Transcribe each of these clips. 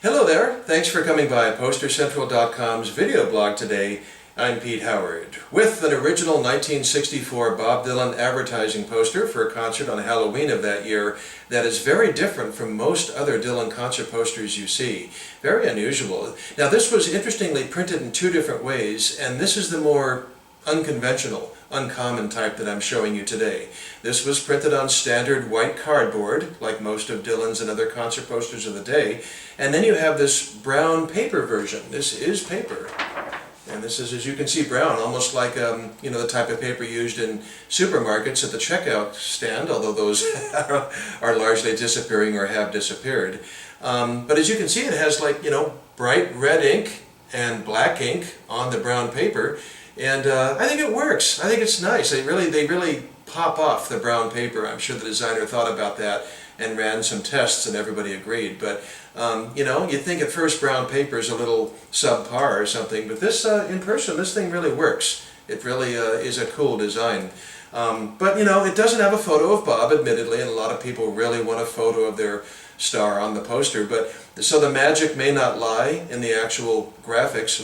Hello there, thanks for coming by PosterCentral.com's video blog today. I'm Pete Howard with an original 1964 Bob Dylan advertising poster for a concert on Halloween of that year that is very different from most other Dylan concert posters you see. Very unusual. Now this was interestingly printed in two different ways, and this is the more unconventional, uncommon type that I'm showing you today. This was printed on standard white cardboard, like most of Dylan's and other concert posters of the day, and then you have this brown paper version. This is paper. And this is, as you can see, brown, almost like the type of paper used in supermarkets at the checkout stand, although those are largely disappearing or have disappeared. But as you can see, it has bright red ink and black ink on the brown paper, and I think it works. I think it's nice. They really pop off the brown paper. I'm sure the designer thought about that and ran some tests, and everybody agreed. But you'd think at first brown paper is a little subpar or something, but this in person, this thing really works. It really is a cool design. But it doesn't have a photo of Bob, admittedly, and a lot of people really want a photo of their star on the poster. But so the magic may not lie in the actual graphics,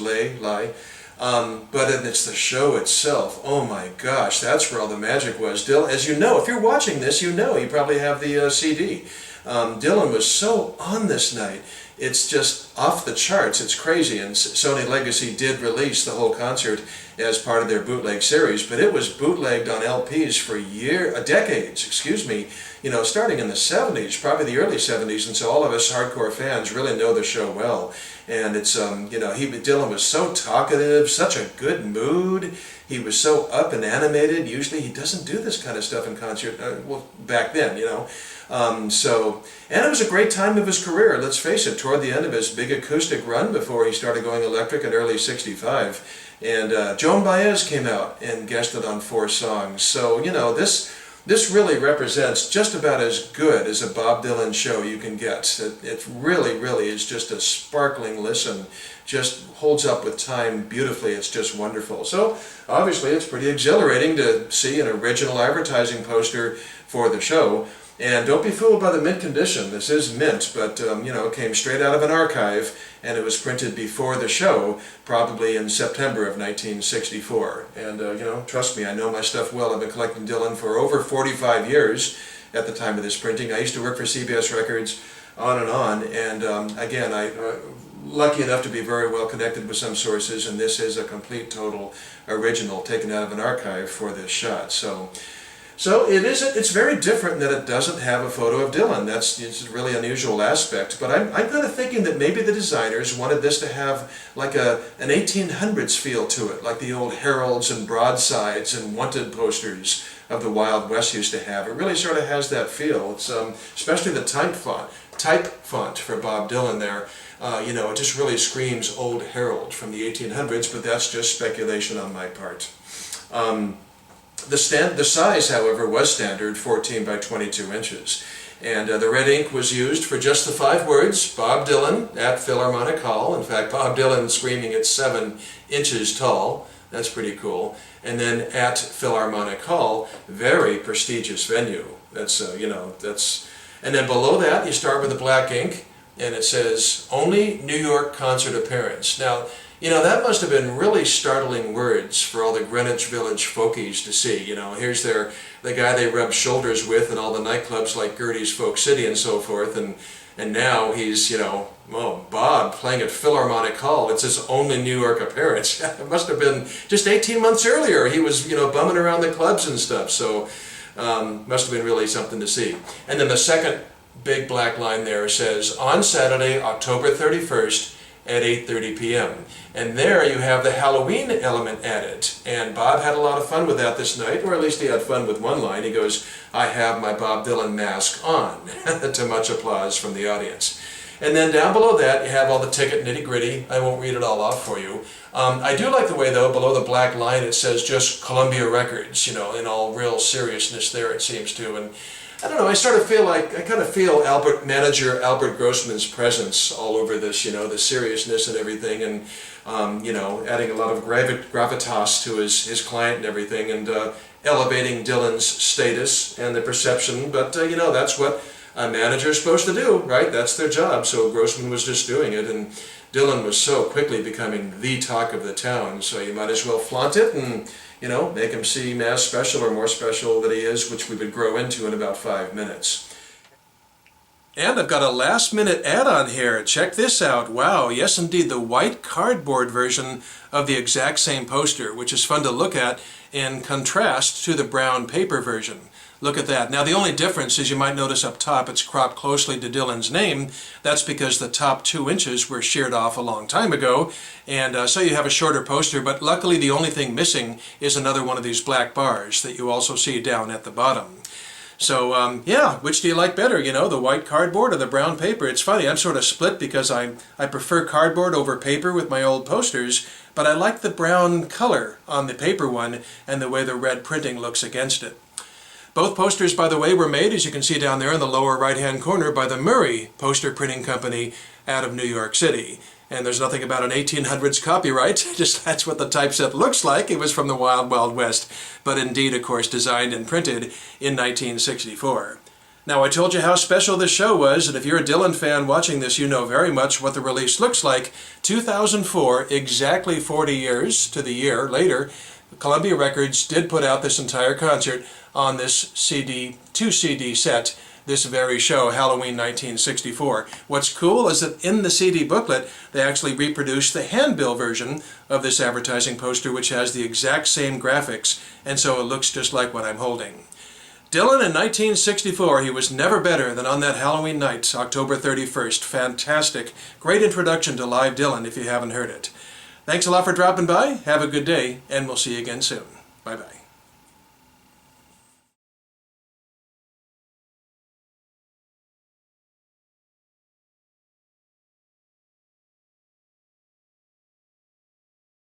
but it's the show itself. Oh my gosh, that's where all the magic was. As you know, if you're watching this, you probably have the CD. Dylan was so on this night. It's just off the charts. It's crazy. And Sony Legacy did release the whole concert as part of their bootleg series, but it was bootlegged on LPs for decades, starting in the 70s, probably the early 70s, and so all of us hardcore fans really know the show well. And it's, Dylan was so talkative, such a good mood. He was so up and animated. Usually he doesn't do this kind of stuff in concert, back then, and it was a great time of his career, let's face it, toward the end of his big acoustic run before he started going electric in early '65. And Joan Baez came out and guested on 4 songs. So, this really represents just about as good as a Bob Dylan show you can get. It really is just a sparkling listen. Just holds up with time beautifully. It's just wonderful. So, obviously, it's pretty exhilarating to see an original advertising poster for the show. And don't be fooled by the mint condition. This is mint, but it came straight out of an archive, and it was printed before the show, probably in September of 1964. And trust me, I know my stuff well. I've been collecting Dylan for over 45 years at the time of this printing. I used to work for CBS Records, on, and again, I'm lucky enough to be very well connected with some sources, and this is a complete, total original taken out of an archive for this shot. So it's very different in that it doesn't have a photo of Dylan. It's a really unusual aspect. But I'm kind of thinking that maybe the designers wanted this to have like an 1800s feel to it, like the old heralds and broadsides and wanted posters of the Wild West used to have. It really sort of has that feel. It's especially the type font for Bob Dylan there. It just really screams old herald from the 1800s, but that's just speculation on my part. The size, however, was standard, 14 by 22 inches. And the red ink was used for just the 5 words, Bob Dylan at Philharmonic Hall. In fact, Bob Dylan screaming at 7 inches tall. That's pretty cool. And then at Philharmonic Hall, very prestigious venue. And then below that, you start with the black ink, and it says, only New York concert appearance. Now, that must have been really startling words for all the Greenwich Village folkies to see. Here's the guy they rub shoulders with in all the nightclubs like Gertie's Folk City and so forth, and now he's, Bob playing at Philharmonic Hall. It's his only New York appearance. It must have been just 18 months earlier. He was, bumming around the clubs and stuff, so must have been really something to see. And then the second big black line there says, on Saturday, October 31st, at 8:30 p.m. And there you have the Halloween element added. And Bob had a lot of fun with that this night, or at least he had fun with one line. He goes, I have my Bob Dylan mask on, to much applause from the audience. And then down below that you have all the ticket nitty-gritty. I won't read it all off for you. I do like the way, though, below the black line it says just Columbia Records, in all real seriousness there, it seems to. And I don't know, I kind of feel manager Albert Grossman's presence all over this, the seriousness and everything, and, adding a lot of gravitas to his client and everything, and elevating Dylan's status and the perception, but, that's what a manager's supposed to do, right? That's their job. So Grossman was just doing it, and Dylan was so quickly becoming the talk of the town, so you might as well flaunt it and, you know, make him seem as special or more special than he is, which we would grow into in about 5 minutes. And I've got a last-minute add-on here. Check this out. Wow, yes indeed, the white cardboard version of the exact same poster, which is fun to look at in contrast to the brown paper version. Look at that. Now the only difference is you might notice up top it's cropped closely to Dylan's name. That's because the top 2 inches were sheared off a long time ago, and so you have a shorter poster, but luckily the only thing missing is another one of these black bars that you also see down at the bottom. So, yeah, which do you like better, you know, the white cardboard or the brown paper? It's funny, I'm sort of split because I prefer cardboard over paper with my old posters, but I like the brown color on the paper one and the way the red printing looks against it. Both posters, by the way, were made, as you can see down there in the lower right-hand corner, by the Murray Poster Printing Company out of New York City. And there's nothing about an 1800s copyright, just that's what the typeset looks like. It was from the Wild Wild West, but indeed, of course, designed and printed in 1964. Now, I told you how special this show was, and if you're a Dylan fan watching this, you know very much what the release looks like. 2004, exactly 40 years to the year later, Columbia Records did put out this entire concert on this CD, 2-CD set, this very show, Halloween 1964. What's cool is that in the CD booklet, they actually reproduced the handbill version of this advertising poster, which has the exact same graphics, and so it looks just like what I'm holding. Dylan in 1964, he was never better than on that Halloween night, October 31st. Fantastic. Great introduction to live Dylan if you haven't heard it. Thanks a lot for dropping by. Have a good day, and we'll see you again soon. Bye-bye.